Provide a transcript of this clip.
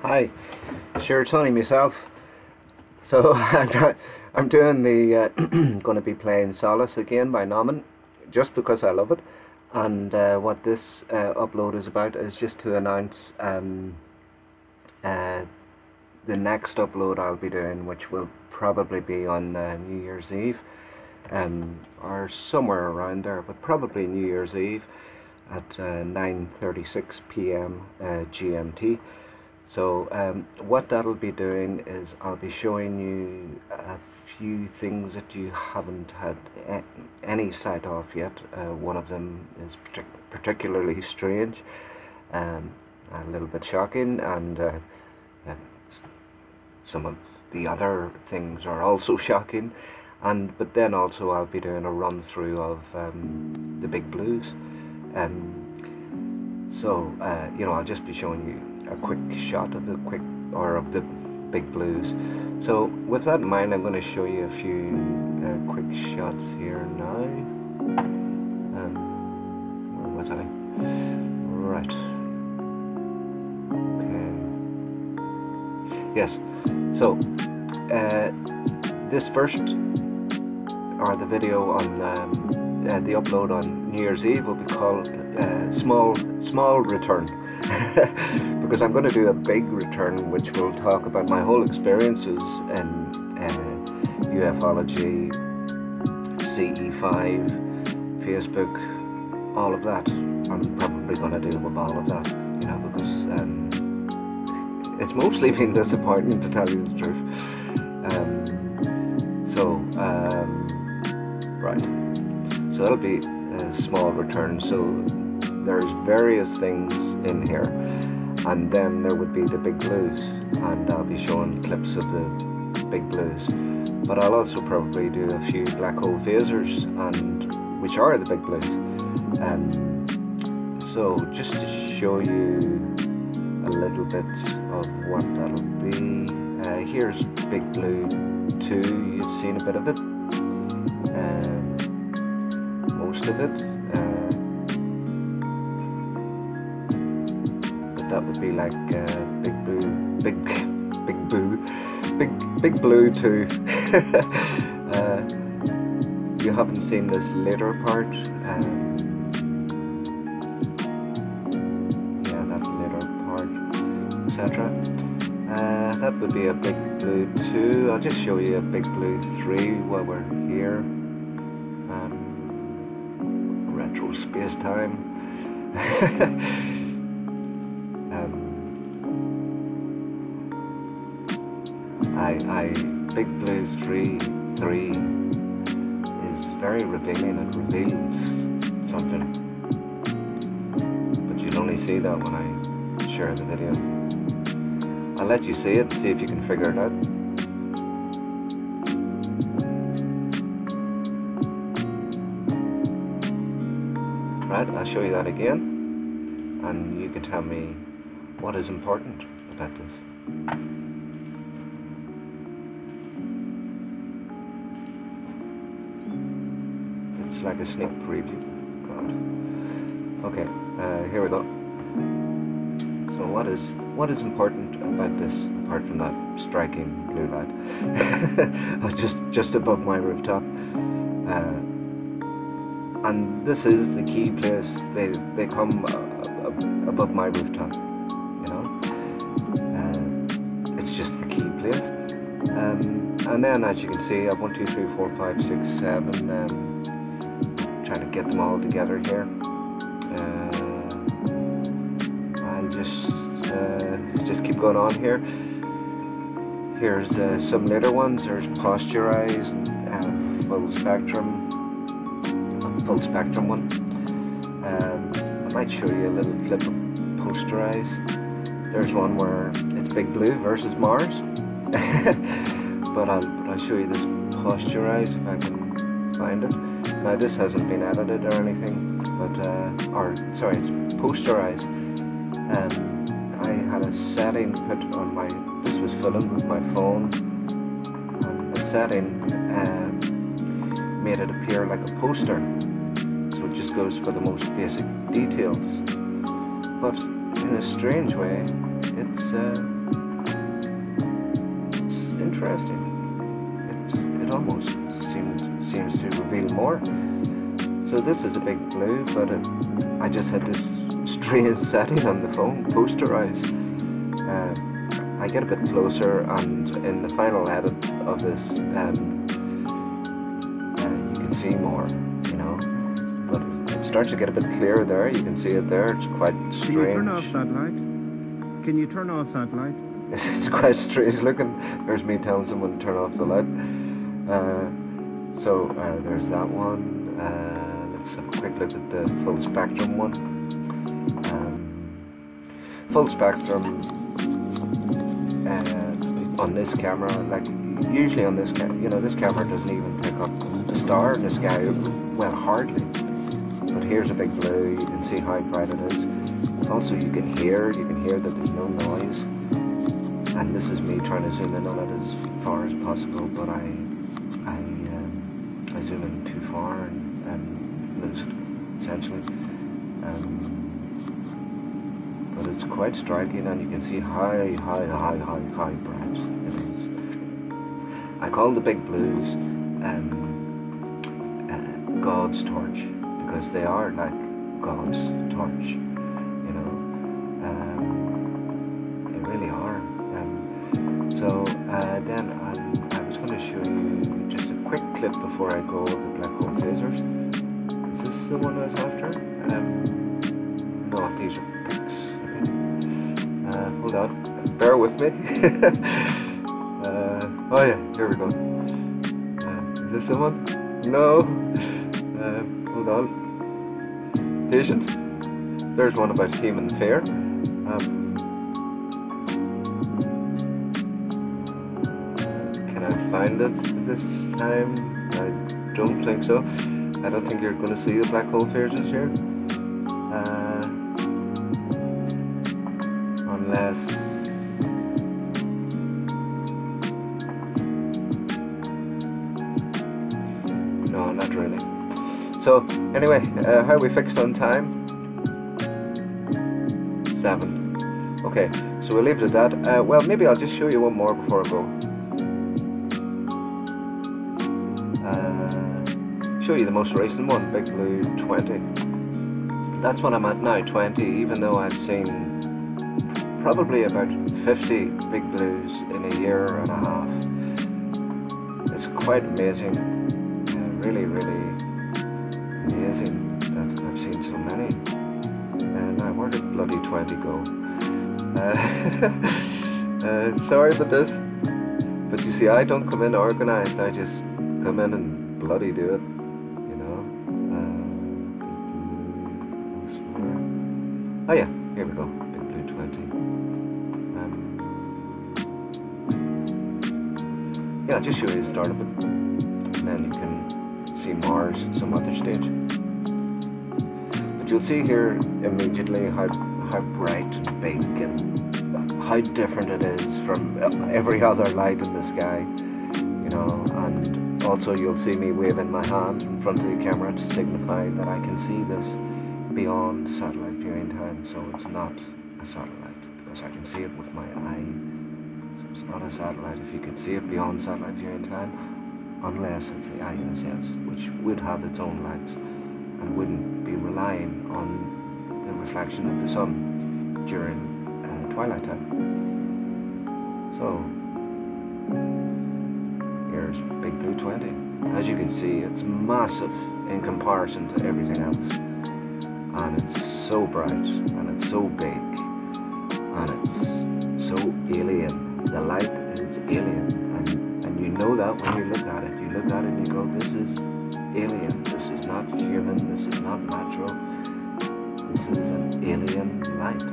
Hi, sure, Tony myself. So I'm doing the going to be playing Solace again by Nauman, just because I love it. And what this upload is about is just to announce the next upload I'll be doing, which will probably be on New Year's Eve, or somewhere around there, but probably New Year's Eve at 9:36 p.m. GMT. So what that'll be doing is I'll be showing you a few things that you haven't had any sight of yet. One of them is particularly strange, a little bit shocking, and some of the other things are also shocking. But then also I'll be doing a run through of the BigBlues. So you know, I'll just be showing you a quick shot of the BigBlues. So with that in mind, I'm going to show you a few quick shots here now. Where was I? Right. Okay. Yes. So this first, or the video on the upload on New Year's Eve, will be called Small Return. Because I'm going to do a big return, which will talk about my whole experiences in ufology, CE5, Facebook, all of that. I'm probably going to deal with all of that, you know, because it's mostly been disappointing, to tell you the truth. Right, so that'll be a small return. So there's various things in here, and then there would be the BigBlues, and I'll be showing clips of the BigBlues. But I'll also probably do a few black hole phasers, and which are the BigBlues. So just to show you a little bit of what that'll be, here's BigBlue 2. You've seen a bit of it, most of it. That would be like BigBlue 2. You haven't seen this later part. Yeah, that later part, etc. That would be a BigBlue 2. I'll just show you a BigBlue 3 while we're here. Retro space time. BigBlues 3 is very revealing. It reveals something, but you'll only see that when I share the video. I'll let you see it and see if you can figure it out. Right, I'll show you that again, and you can tell me what is important about this. It's like a sneak preview. God. Okay, here we go. So what is important about this, apart from that striking blue light just above my rooftop? And this is the key place. They come above my rooftop, you know. It's just the key place. And then, as you can see, I have 1, 2, 3, 4, 5, 6, 7. Trying to get them all together here. I'll just keep going on here. Here's some later ones. There's Posturize and full spectrum one. I might show you a little clip of Posturize. There's one where it's BigBlue versus Mars. but I'll show you this Posturize if I can find it. Now this hasn't been edited or anything, but sorry, it's Posturize. I had a setting put on my. This was filmed with my phone, and the setting made it appear like a poster. So it just goes for the most basic details. But in a strange way, it's interesting. It almost seems to reveal more. So this is a big blue, but I just had this strange setting on the phone, posterized. I get a bit closer, and in the final edit of this, you can see more, you know. But it starts to get a bit clearer there. You can see it there. It's quite strange. Can you turn off that light? Can you turn off that light? It's quite strange looking. There's me telling someone to turn off the light. So there's that one. Let's have a quick look at the full spectrum one. Full spectrum on this camera, like usually on this this camera doesn't even pick up the star in the sky, well, hardly. But here's a big blue. You can see how bright it is. Also, you can hear that there's no noise. And this is me trying to zoom in on it as far as possible, but I zoom in too far and lose it, essentially. But it's quite striking, and you can see how bright it is. I call the BigBlues God's torch, because they are like God's torch, you know. They really are. So then I was going to show you just a quick clip before I go of the black hole phasers. Is this the one I was after? No, these are pics, I think. Hold on, bear with me. Oh yeah, here we go. Is this the one? No. Hold on. Patience. There's one about human fear. Find it this time? I don't think so. I don't think you're going to see the black hole phasers here. Unless... No, not really. So, anyway, how are we fixed on time? 7. Okay, so we'll leave it at that. Well, maybe I'll just show you one more before I go. Show you the most recent one, BigBlues 20. That's what I'm at now, 20, even though I've seen probably about 50 BigBlues in a year and a half. It's quite amazing, really amazing that I've seen so many. Now, where did bloody 20 go? Sorry about this, but you see, I don't come in organised, I just come in and bloody do it. Oh yeah, here we go, BigBlues 20. Yeah, I'll just show you the start of it, and then you can see Mars at some other stage. But you'll see here immediately how bright and big and how different it is from every other light in the sky, you know. And also you'll see me waving my hand in front of the camera to signify that I can see this beyond satellite viewing time, so it's not a satellite, because I can see it with my eye. So it's not a satellite if you can see it beyond satellite viewing time, unless it's the ISS, which would have its own lights and wouldn't be relying on the reflection of the sun during twilight time. So here's BigBlues 20. As you can see, it's massive in comparison to everything else. And it's so bright, and it's so big, and it's so alien. The light is alien, and you know that when you look at it. You look at it and you go, this is alien, this is not human, this is not natural, this is an alien light.